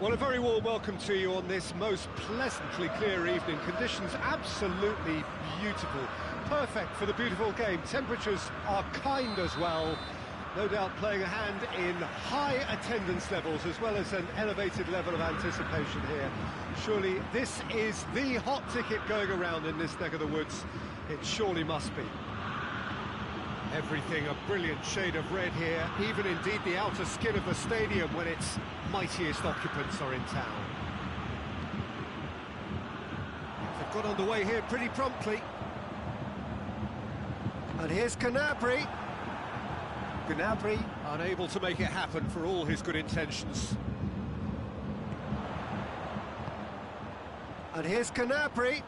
Well, a very warm welcome to you on this most pleasantly clear evening. Conditions absolutely beautiful. Perfect for the beautiful game. Temperatures are kind as well. No doubt playing a hand in high attendance levels as well as an elevated level of anticipation here. Surely this is the hot ticket going around in this neck of the woods. It surely must be. Everything a brilliant shade of red here, even indeed the outer skin of the stadium when its mightiest occupants are in town. They've got underway here pretty promptly. And here's Gnabry. Gnabry unable to make it happen for all his good intentions. And here's Gnabry.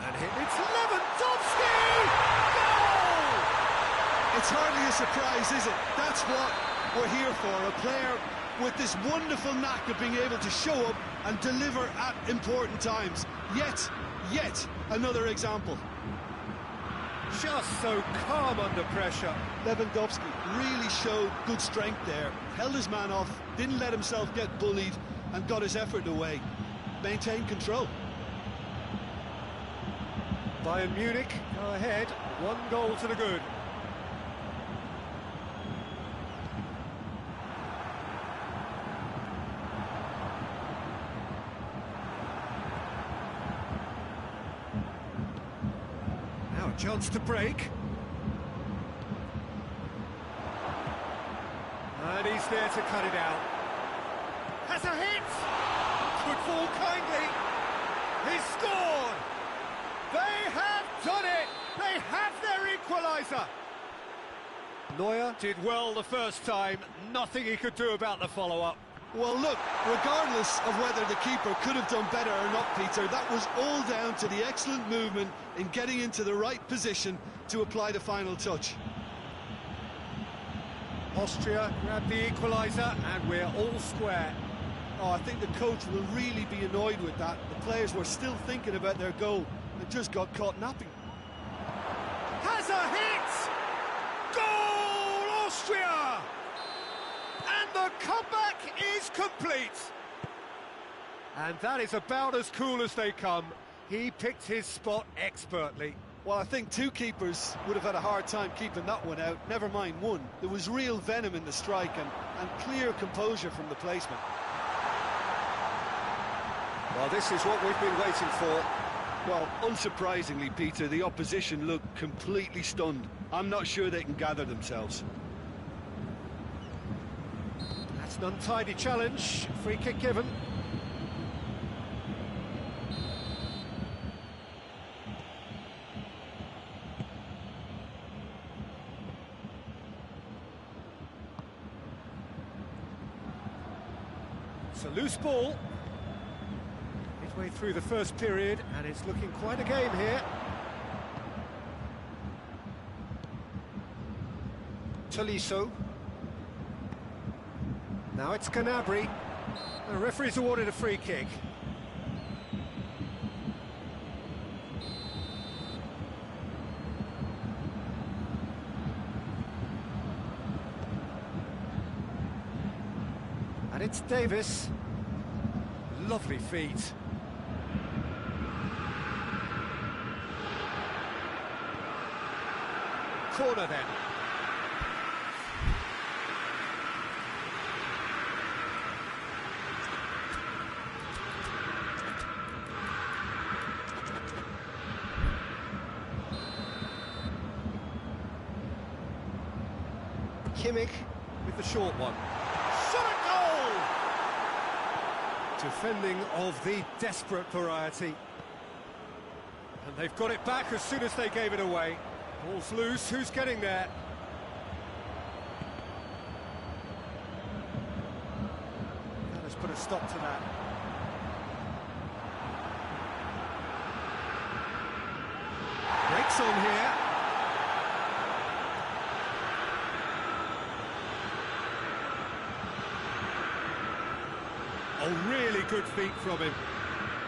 And it's Lewandowski! It's hardly a surprise, is it? That's what we're here for, a player with this wonderful knack of being able to show up and deliver at important times. Yet another example. Just so calm under pressure. Lewandowski really showed good strength there, held his man off, didn't let himself get bullied and got his effort away. Maintained control. Bayern Munich go ahead, 1 goal to the good. Now a chance to break. And he's there to cut it out. Has a hit! Could fall kindly. He's scored! They have done it! They have their equaliser! Neuer did well the first time, nothing he could do about the follow-up. Well, look, regardless of whether the keeper could have done better or not, Peter, that was all down to the excellent movement in getting into the right position to apply the final touch. Austria grabbed the equaliser, and we're all square. Oh, I think the coach will really be annoyed with that. The players were still thinking about their goal and just got caught napping. Has a hit! Goal, Austria! And the comeback is complete. And that is about as cool as they come. He picked his spot expertly. Well, I think two keepers would have had a hard time keeping that one out, never mind one. There was real venom in the strike and clear composure from the placement. Well, this is what we've been waiting for. Well, unsurprisingly, Peter, the opposition looked completely stunned. I'm not sure they can gather themselves. That's an untidy challenge. Free kick given. It's a loose ball. Midway through the first period, and it's looking quite a game here. Tolisso. Now it's Gnabry. The referee's awarded a free kick. And it's Davis. Lovely feet. Corner then. Kimmich with the short one. Shot a goal! Defending of the desperate variety. And they've got it back as soon as they gave it away. Ball's loose, who's getting there? That has put a stop to that. Breaks on here. Oh, really good feet from him.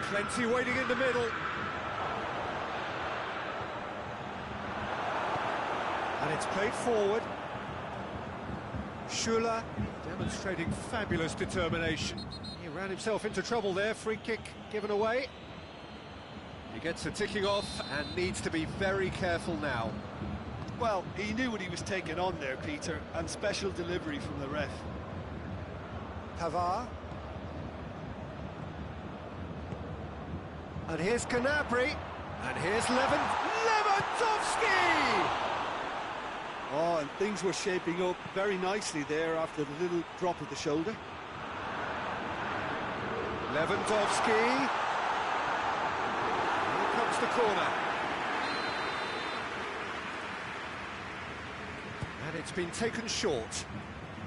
Plenty waiting in the middle. And it's played forward. Schuller demonstrating fabulous determination. He ran himself into trouble there, free kick given away. He gets a ticking off and needs to be very careful now. Well, he knew what he was taking on there, Peter, and special delivery from the ref. Pavard. And here's Gnabry. And here's Lewandowski! Oh, and things were shaping up very nicely there after the little drop of the shoulder. Lewandowski. Here comes the corner. And it's been taken short.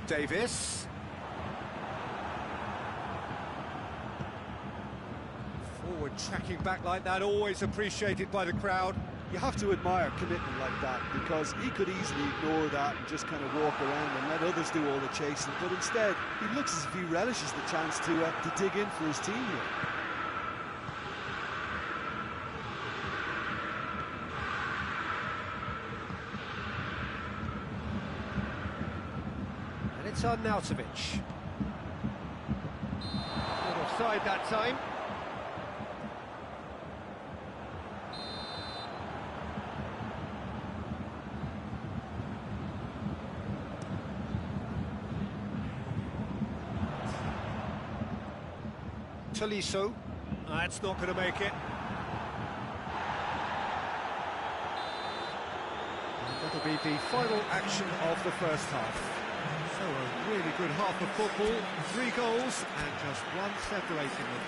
Davis. Forward tracking back like that, always appreciated by the crowd. You have to admire commitment like that, because he could easily ignore that and just kind of walk around and let others do all the chasing, but instead he looks as if he relishes the chance to dig in for his team here. And it's Arnautovic. Not offside that time. Tolisso, that's not going to make it. And that'll be the final action of the first half. So a really good half of football, 3 goals and just one separating them.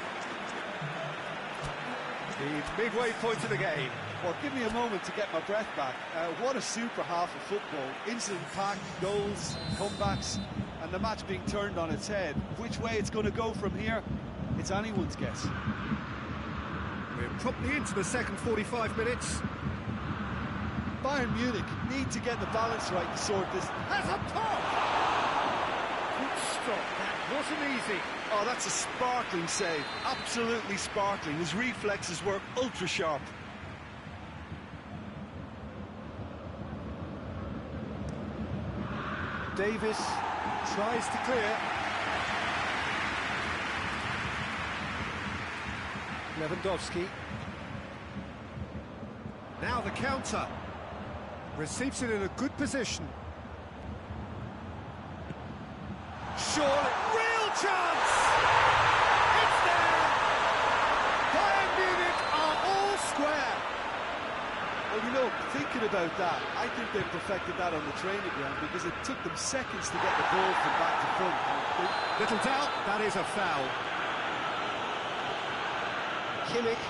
The midway point of the game. Well, give me a moment to get my breath back. What a super half of football. Incident-packed, goals, comebacks, and the match being turned on its head. Which way it's going to go from here, it's anyone's guess. We're promptly into the second 45 minutes. Bayern Munich need to get the balance right to sort this. Has a pop! Good stop, that wasn't easy. Oh, that's a sparkling save. Absolutely sparkling. His reflexes work ultra sharp. Davis tries to clear. Lewandowski. Now the counter. Receives it in a good position. Surely, real chance! It's there! Bayern Munich are all square. Well, you know, thinking about that, I think they perfected that on the training ground, because it took them seconds to get the ball from back to front. Little doubt, that is a foul. Kimmich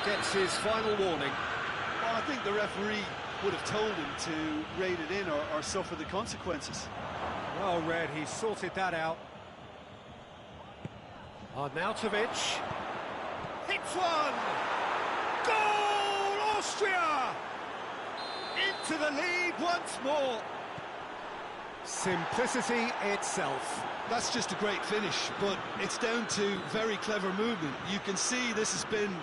gets his final warning. Well, I think the referee would have told him to rein it in or suffer the consequences. Well read, he sorted that out. Arnautovic hits one! Goal, Austria! Into the lead once more. Simplicity itself. That's just a great finish, but it's down to very clever movement. You can see this has been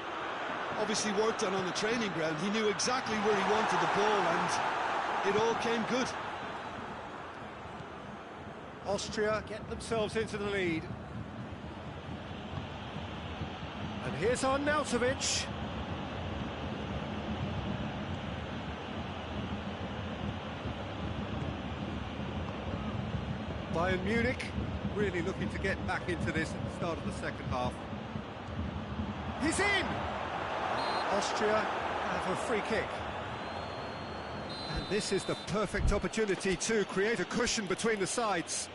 obviously worked on the training ground. He knew exactly where he wanted the ball, and it all came good. Austria get themselves into the lead. And here's Arnautovic. Bayern Munich really looking to get back into this at the start of the second half. He's in! Austria have a free kick. And this is the perfect opportunity to create a cushion between the sides.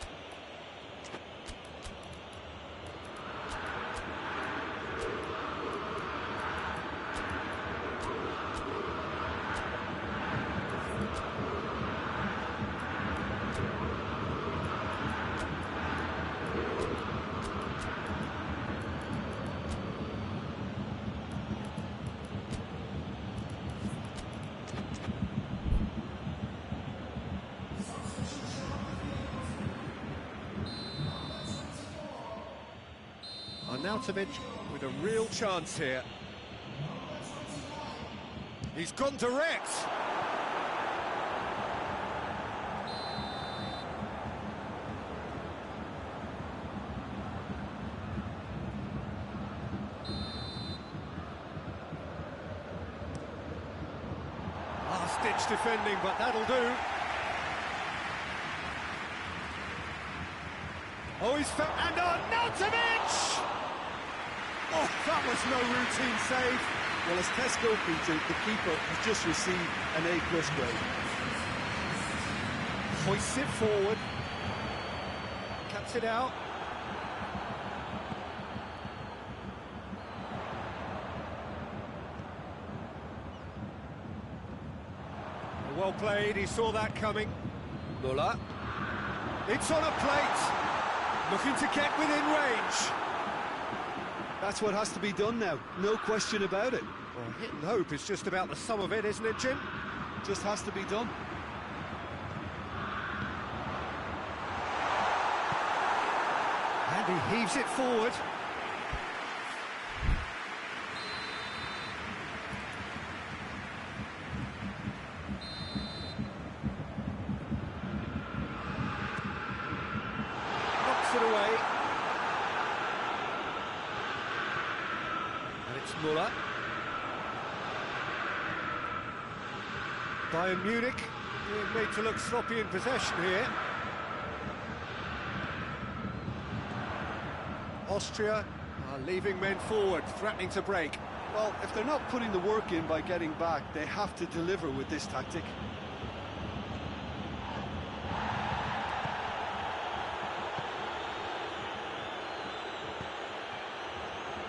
Arnautovic with a real chance here. He's gone direct. last-ditch defending, but that'll do. Oh, he's found... And Arnautovic! Oh, that was no routine save. Well, as Tesco, Peter, the keeper has just received an A+ grade. Hoists it forward. Cuts it out. Well played, he saw that coming. Muller. It's on a plate. Looking to get within range. That's what has to be done now, no question about it. Well, hit and hope is just about the sum of it, isn't it, Jim? Just has to be done. And he heaves it forward. Knocks it away. And it's Muller. Bayern Munich being made to look sloppy in possession here. Austria are leaving men forward, threatening to break. Well, if they're not putting the work in by getting back, they have to deliver with this tactic.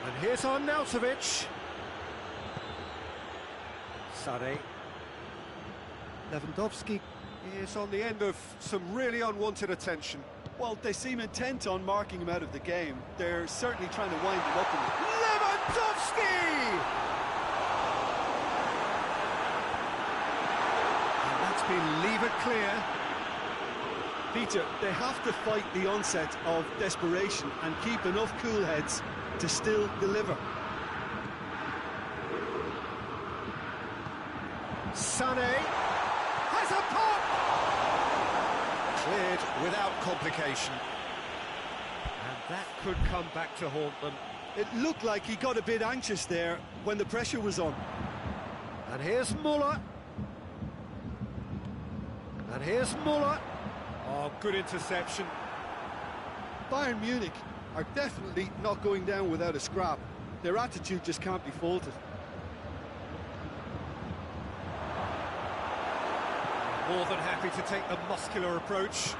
And here's Arnautovic. Sade. Lewandowski is on the end of some really unwanted attention. Well, they seem intent on marking him out of the game. They're certainly trying to wind him up in it. Lewandowski! And that's been levered clear. Peter, they have to fight the onset of desperation and keep enough cool heads to still deliver. Sané has a pop! Cleared without complication. And that could come back to haunt them. It looked like he got a bit anxious there when the pressure was on. And here's Muller. And here's Muller. Oh, good interception. Bayern Munich are definitely not going down without a scrap. Their attitude just can't be faulted. More than happy to take the muscular approach.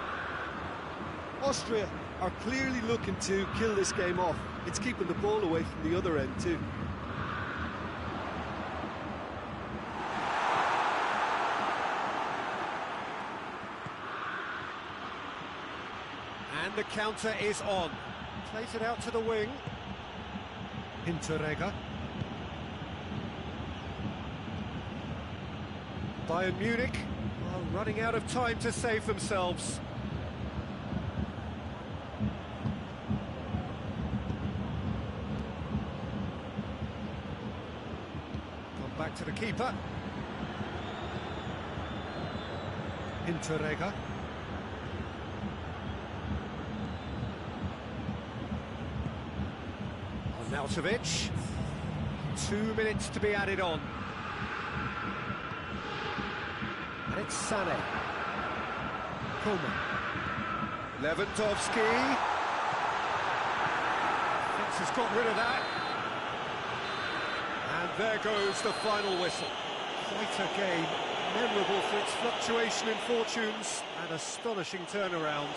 Austria are clearly looking to kill this game off. It's keeping the ball away from the other end too. And the counter is on. Plays it out to the wing. Hinteregger. Bayern Munich are running out of time to save themselves. Come back to the keeper. Hinteregger. Arnautovic. 2 minutes to be added on. And it's Sané. Coleman. Lewandowski. Fitz has got rid of that. And there goes the final whistle. Quite a game. Memorable for its fluctuation in fortunes and astonishing turnaround.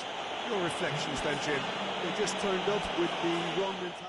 Your reflections then, Jim? They just turned up with the wrong mentality.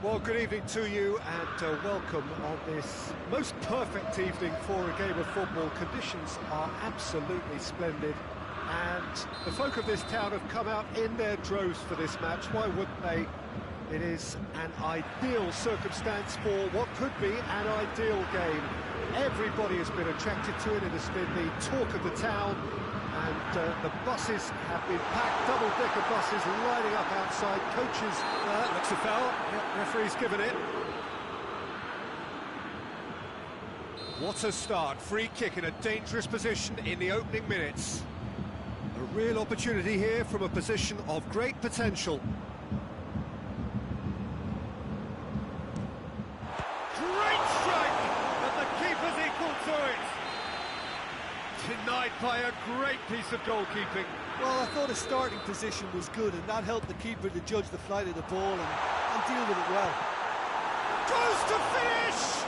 Well, good evening to you and welcome on this most perfect evening for a game of football. Conditions are absolutely splendid and the folk of this town have come out in their droves for this match. Why wouldn't they? It is an ideal circumstance for what could be an ideal game. Everybody has been attracted to it. It has been the talk of the town. And the buses have been packed, double-decker buses lining up outside. Coaches, looks a foul. Yep, referee's given it. What a start. Free kick in a dangerous position in the opening minutes. A real opportunity here from a position of great potential. Great strike, but the keeper's equal to it. Denied by a great piece of goalkeeping. Well, I thought his starting position was good, and that helped the keeper to judge the flight of the ball and deal with it well. Goes to finish!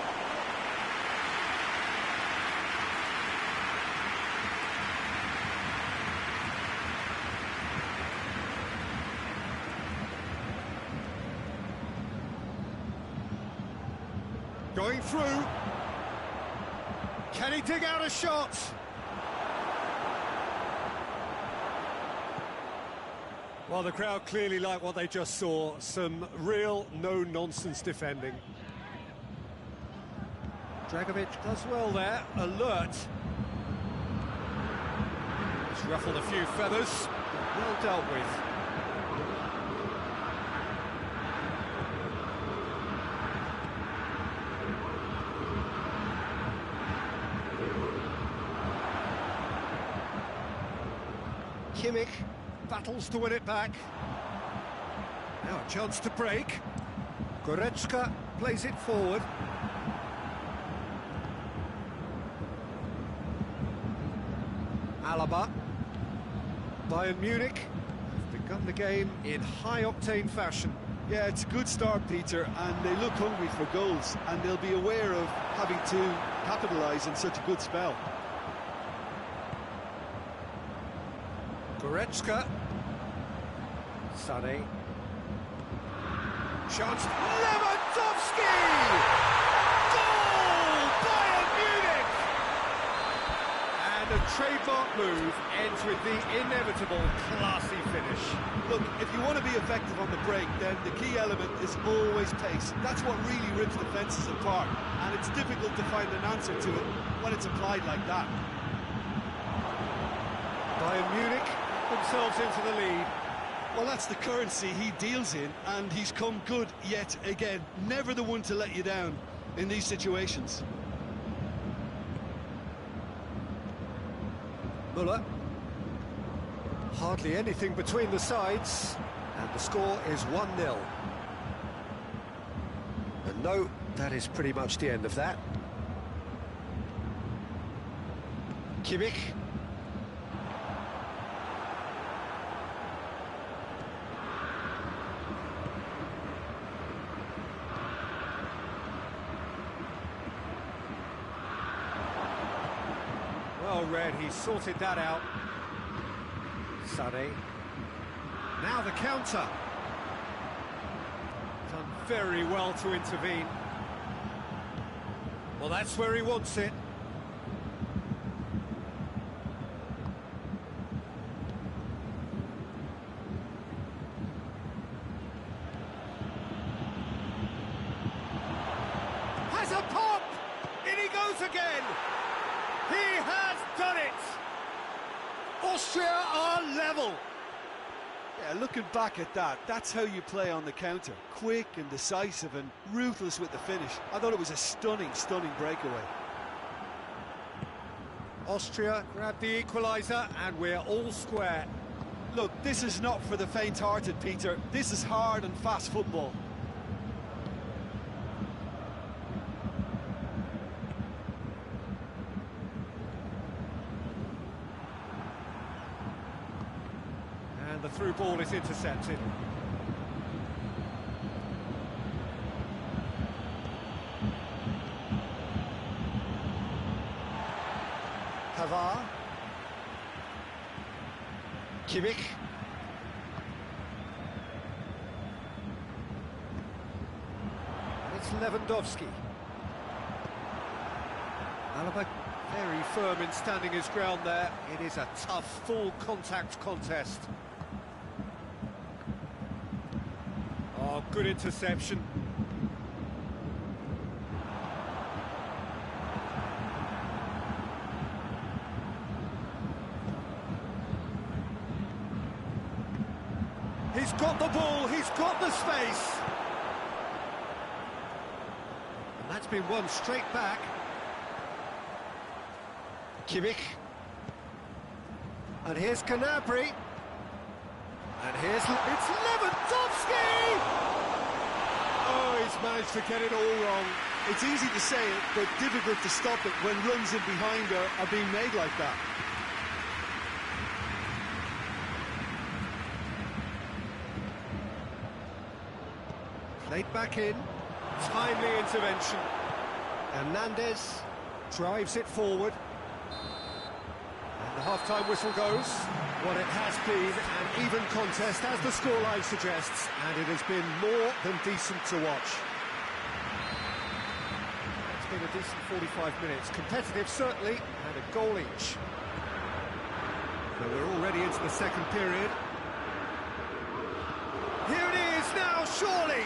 Going through. Can he dig out a shot? Well, the crowd clearly like what they just saw. Some real no-nonsense defending. Dragovic does well there. Alert. He's ruffled a few feathers. Well dealt with. Kimmich battles to win it back. Now a chance to break. Goretzka plays it forward. Alaba. Bayern Munich have begun the game in high-octane fashion. Yeah, it's a good start, Peter, and they look hungry for goals, and they'll be aware of having to capitalise in such a good spell. Goretzka. Sané. Chance. Lewandowski! Goal! Bayern Munich! And a trademark move ends with the inevitable classy finish. Look, if you want to be effective on the break, then the key element is always pace. That's what really rips defences apart, and it's difficult to find an answer to it when it's applied like that. Bayern Munich themselves into the lead. Well, that's the currency he deals in, and he's come good yet again. Never the one to let you down in these situations. Müller. Hardly anything between the sides, and the score is 1-0. And no, that is pretty much the end of that. Kimmich. Well read, he sorted that out. Sané. Now the counter. Done very well to intervene. Well, that's where he wants it. Has a pop! In he goes again! He has done it! Austria are level! Yeah, looking back at that, that's how you play on the counter. Quick and decisive and ruthless with the finish. I thought it was a stunning, stunning breakaway. Austria grab the equaliser and we're all square. Look, this is not for the faint-hearted, Peter. This is hard and fast football. And the through ball is intercepted. Pavard. Kimmich. Lewandowski. Alaba very firm in standing his ground there. It is a tough, full-contact contest. Oh, good interception. He's got the ball, he's got the space. And that's been won straight back. Kimmich. And here's Gnabry. And it's Lewandowski! Oh, he's managed to get it all wrong. It's easy to say it, but difficult to stop it when runs in behind are being made like that. Played back in, timely intervention. Hernandez drives it forward. And the half-time whistle goes. What it has been an even contest, as the scoreline suggests, and it has been more than decent to watch. It's been a decent 45 minutes. Competitive, certainly, and a goal each. So we're already into the second period. Here it is now, surely!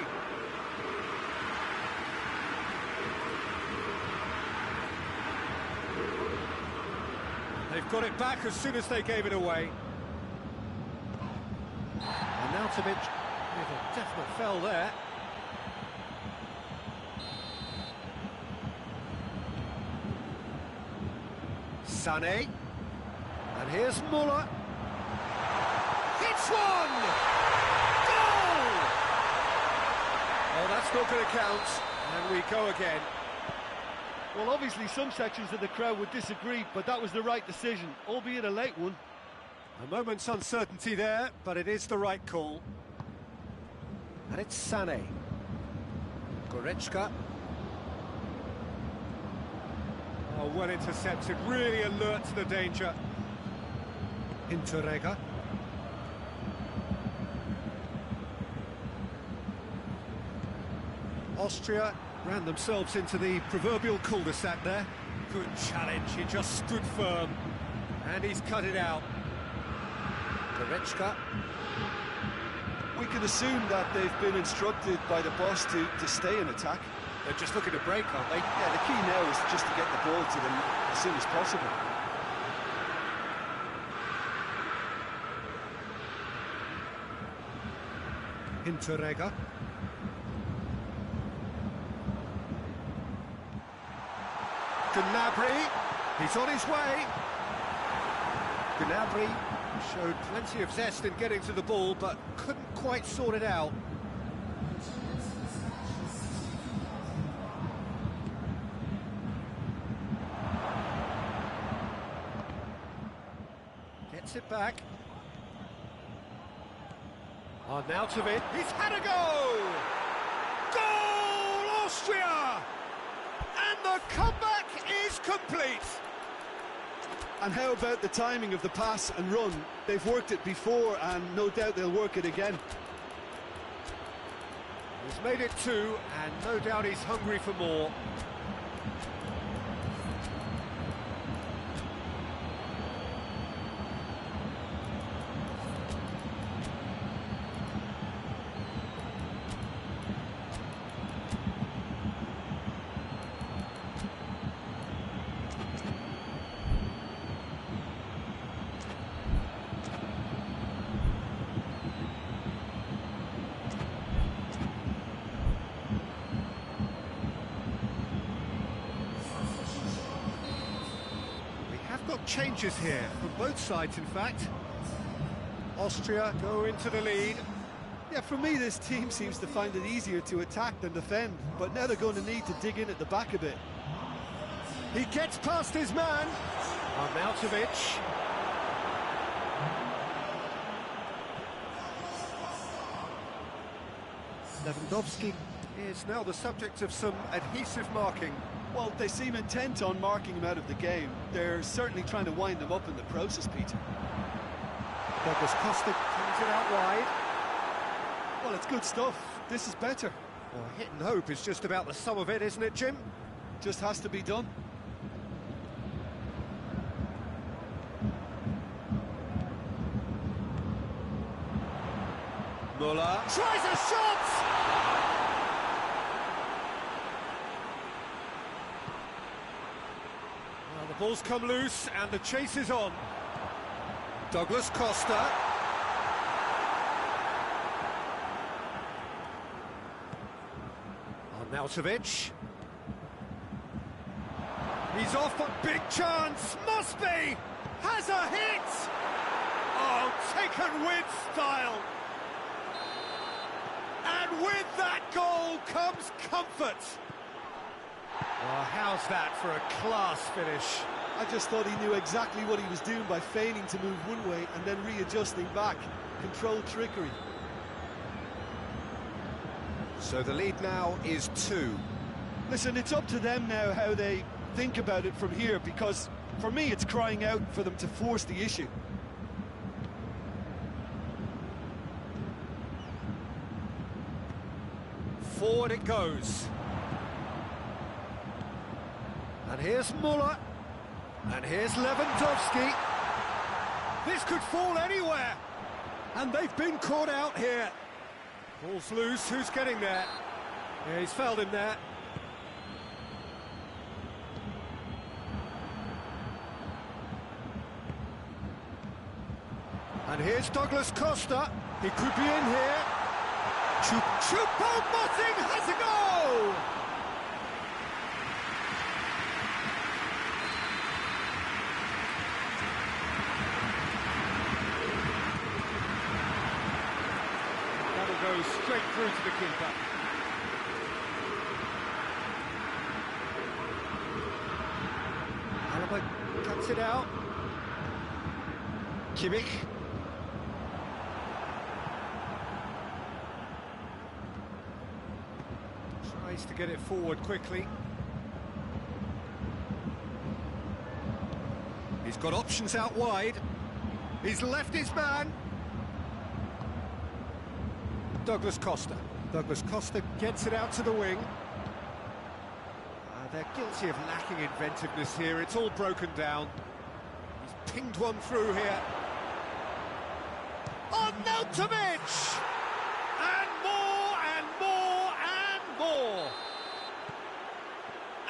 They've got it back as soon as they gave it away. And now with a definite foul there. Sané. And here's Muller. Hits one! Goal! Oh, that's not going to count. And we go again. Well, obviously some sections of the crowd would disagree, but that was the right decision, albeit a late one. A moment's uncertainty there, but it is the right call. And it's Sané. Goretzka. Oh, well intercepted, really alert to the danger. Interrega. Austria ran themselves into the proverbial cul-de-sac there. Good challenge, he just stood firm. And he's cut it out. Goretzka. We can assume that they've been instructed by the boss to stay in attack. They're just looking to break, aren't they? Yeah, the key now is just to get the ball to them as soon as possible. Interrega. Gnabry, he's on his way. Gnabry showed plenty of zest in getting to the ball, but couldn't quite sort it out. Gets it back. Arnautovic, he's had a go! Goal, Austria! And the comeback is complete. And how about the timing of the pass and run? They've worked it before and no doubt they'll work it again. He's made it two, and no doubt he's hungry for more. Got changes here from both sides, in fact. Austria go into the lead. Yeah, for me, this team seems to find it easier to attack than defend, but now they're going to need to dig in at the back a bit. He gets past his man. Arnautovic. Lewandowski is now the subject of some adhesive marking. Well, they seem intent on marking him out of the game. They're certainly trying to wind him up in the process, Peter. Douglas Costa brings it out wide. Well, it's good stuff. This is better. Well, hit and hope is just about the sum of it, isn't it, Jim? Just has to be done. Muller tries a shot! Well, the ball's come loose and the chase is on. Douglas Costa. Arnautovic. He's off, a big chance, must be! Has a hit! Oh, taken with style! And with that goal comes comfort! Well, how's that for a class finish? I just thought he knew exactly what he was doing by feigning to move one way and then readjusting back. Controlled trickery. So the lead now is 2. Listen, it's up to them now how they think about it from here, because for me it's crying out for them to force the issue. Forward it goes. And here's Muller. And here's Lewandowski. This could fall anywhere. And they've been caught out here. Ball's loose, who's getting there? Yeah, he's fouled him there. And here's Douglas Costa. He could be in here. Choupo-Moting has a goal! That'll go straight through to the keeper. Alaba cuts it out. Kimmich. Tries to get it forward quickly. He's got options out wide. He's left his man. Douglas Costa. Douglas Costa gets it out to the wing. They're guilty of lacking inventiveness here. It's all broken down. He's pinged one through here. Arnautovic! And more and more and more.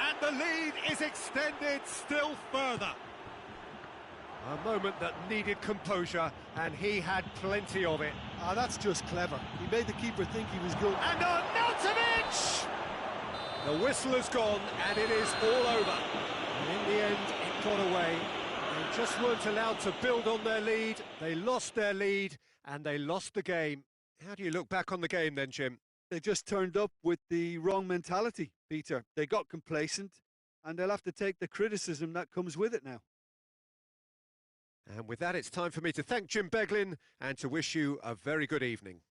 And the lead is extended still further. A moment that needed composure, and he had plenty of it. Ah, that's just clever. He made the keeper think he was good. And Arnautovic! The whistle has gone, and it is all over. And in the end, it got away. They just weren't allowed to build on their lead. They lost their lead, and they lost the game. How do you look back on the game then, Jim? They just turned up with the wrong mentality, Peter. They got complacent, and they'll have to take the criticism that comes with it now. And with that, it's time for me to thank Jim Beglin and to wish you a very good evening.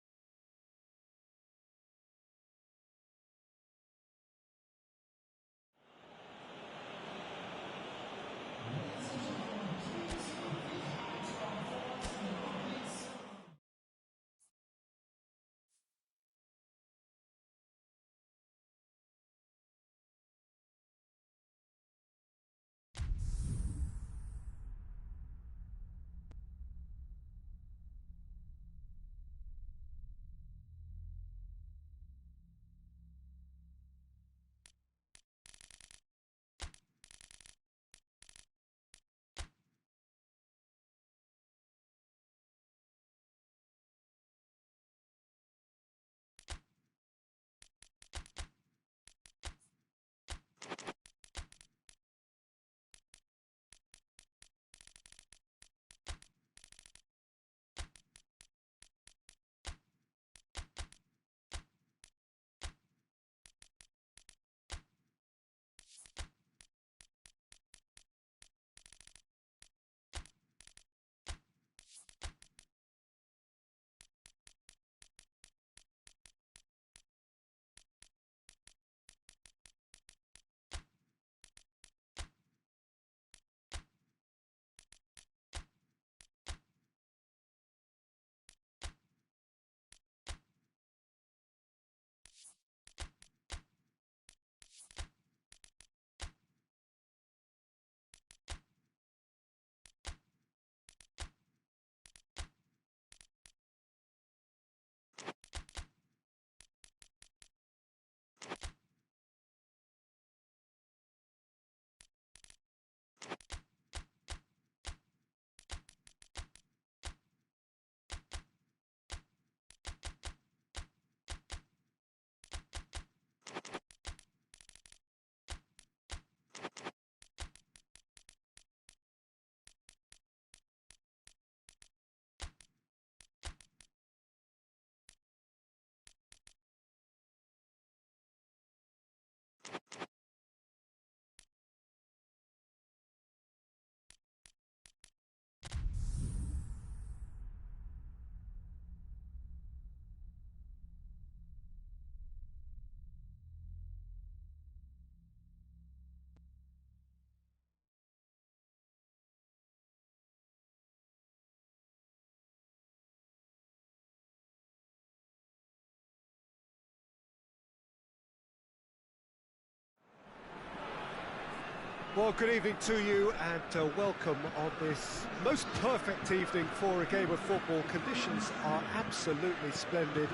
Well, good evening to you and welcome on this most perfect evening for a game of football. Conditions are absolutely splendid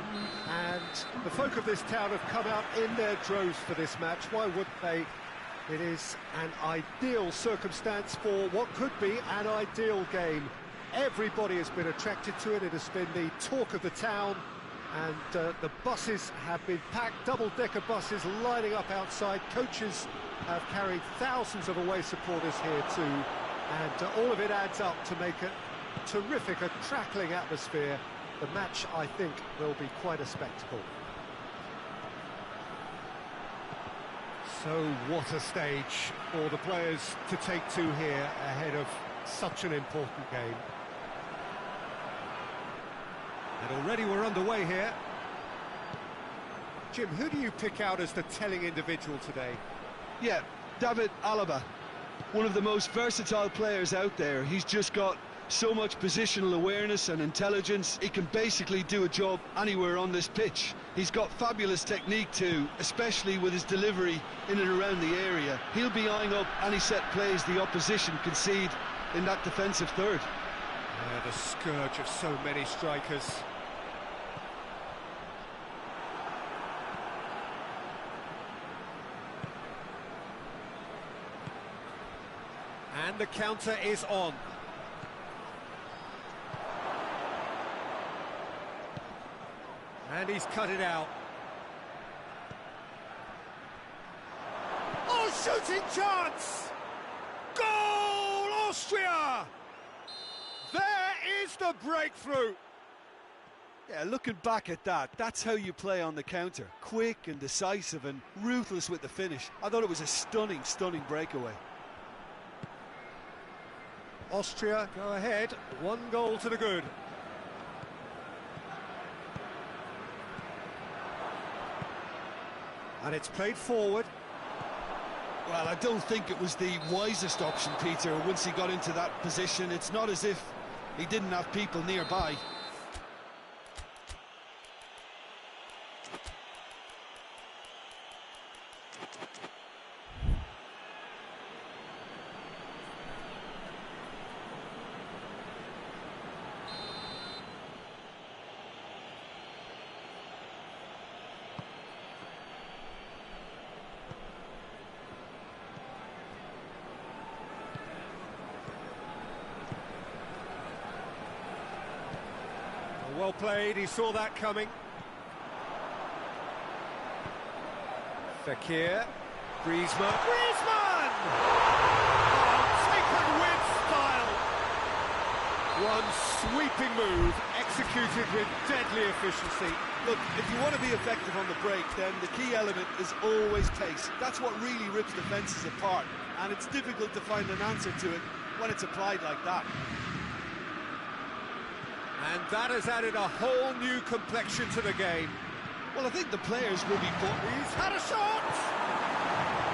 and the folk of this town have come out in their droves for this match. Why wouldn't they? It is an ideal circumstance for what could be an ideal game. Everybody has been attracted to it. It has been the talk of the town, and the buses have been packed, double-decker buses lining up outside. Coaches have carried thousands of away supporters here too, and all of it adds up to make a terrific, crackling atmosphere. The match, I think, will be quite a spectacle. So what a stage for the players to take to here ahead of such an important game. And already we're underway here. Jim, who do you pick out as the telling individual today? Yeah, David Alaba, one of the most versatile players out there. He's just got so much positional awareness and intelligence. He can basically do a job anywhere on this pitch. He's got fabulous technique too, especially with his delivery in and around the area. He'll be eyeing up any set plays the opposition concede in that defensive third. Yeah, the scourge of so many strikers. And the counter is on. And he's cut it out. Oh, shooting chance! Goal, Austria! There is the breakthrough. Yeah, looking back at that, that's how you play on the counter. Quick and decisive and ruthless with the finish. I thought it was a stunning, stunning breakaway. Austria go ahead, 1 goal to the good. And it's played forward. Well, I don't think it was the wisest option, Peter, once he got into that position. It's not as if he didn't have people nearby. Well played, he saw that coming. Fekir, Griezmann. Griezmann! Oh, taken with style. One sweeping move, executed with deadly efficiency. Look, if you want to be effective on the break, then the key element is always pace. That's what really rips defences apart, and it's difficult to find an answer to it when it's applied like that. And that has added a whole new complexion to the game. Well, I think the players will be put. He's had a shot!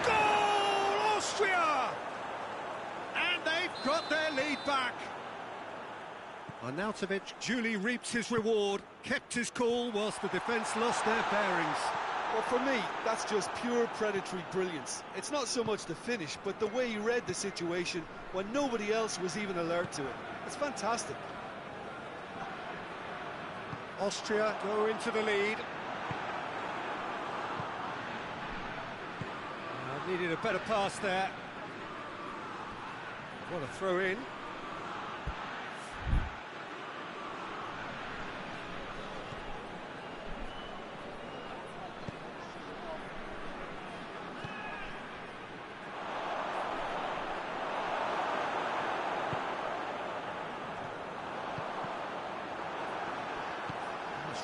Goal, Austria! And they've got their lead back. Arnautovic duly reaps his reward, kept his cool whilst the defence lost their bearings. Well, for me, that's just pure predatory brilliance. It's not so much the finish, but the way he read the situation when nobody else was even alert to it. It's fantastic. Austria go into the lead. Needed a better pass there. What a throw in.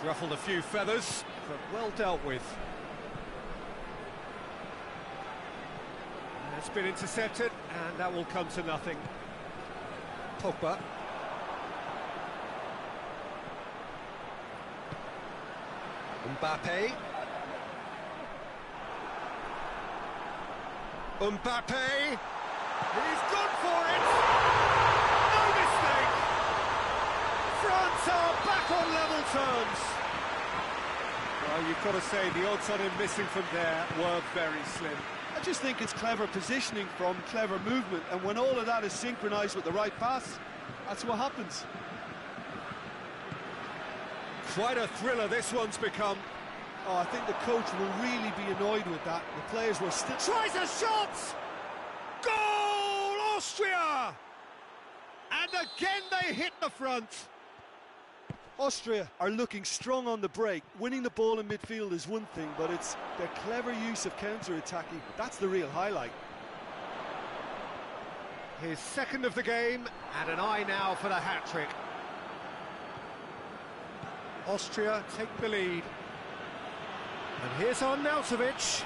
Ruffled a few feathers, but well dealt with. It's been intercepted, and that will come to nothing. Pogba. Mbappe. Mbappe. He's gone for it. No mistake. France are back on level terms. Well, you've got to say the odds on him missing from there were very slim. I just think it's clever positioning from clever movement, and when all of that is synchronised with the right pass, that's what happens. Quite a thriller this one's become. Oh, I think the coach will really be annoyed with that. The players will still... Tries a shot! Goal, Austria! And again they hit the front. Austria are looking strong on the break. Winning the ball in midfield is one thing, but it's their clever use of counter-attacking. That's the real highlight. His second of the game, and an eye now for the hat-trick. Austria take the lead. And here's Arnautovic.